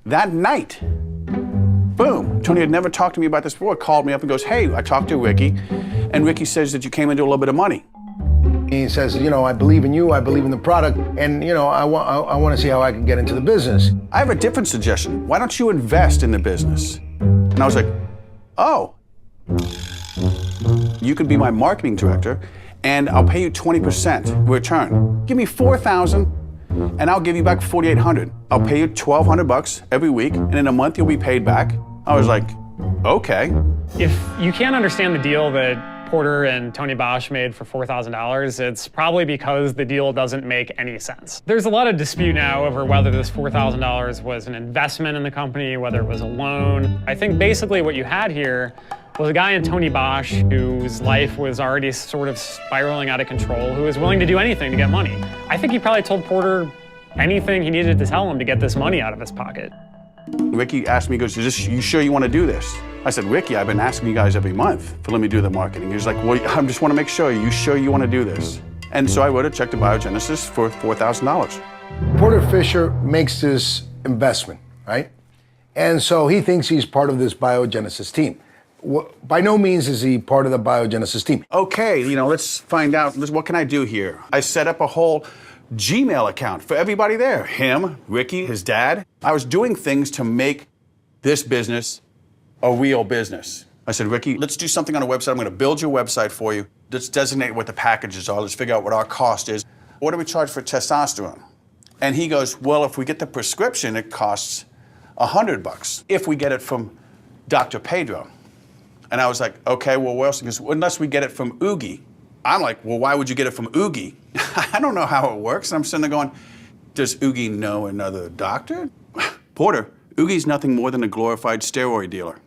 That night, boom, Tony had never talked to me about this before, called me up and goes, hey, I talked to Ricky, and Ricky says that you came into a little bit of money. He says, you know, I believe in you, I believe in the product, and, you know, I want to see how I can get into the business. I have a different suggestion. Why don't you invest in the business? And I was like, oh, you could be my marketing director, and I'll pay you 20% return. Give me $4,000, and I'll give you back $4,800. I'll pay you $1,200 every week, and in a month you'll be paid back. I was like, okay. If you can't understand the deal that Porter and Tony Bosch made for $4,000, it's probably because the deal doesn't make any sense. There's a lot of dispute now over whether this $4,000 was an investment in the company, whether it was a loan. I think basically what you had here was a guy in Tony Bosch whose life was already sort of spiraling out of control, who was willing to do anything to get money. I think he probably told Porter anything he needed to tell him to get this money out of his pocket. Ricky asked me, he goes, you sure you want to do this? I said, Ricky, I've been asking you guys every month for let me do the marketing. He was like, well, I just want to make sure, you sure you want to do this? And so I wrote a check to Biogenesis for $4,000. Porter Fisher makes this investment, right? And so he thinks he's part of this Biogenesis team. By no means is he part of the Biogenesis team. Okay, let's find out, what can I do here? I set up a whole Gmail account for everybody there. Him, Ricky, his dad. I was doing things to make this business a real business. I said, Ricky, let's do something on a website. I'm going to build your website for you. Let's designate what the packages are. Let's figure out what our cost is. What do we charge for testosterone? And he goes, well, if we get the prescription, it costs $100 if we get it from Dr. Pedro. And I was like, okay, well, where else? He goes, unless we get it from Oogie. I'm like, well, why would you get it from Oogie? I don't know how it works. And I'm sitting there going, does Oogie know another doctor? Porter, Oogie's nothing more than a glorified steroid dealer.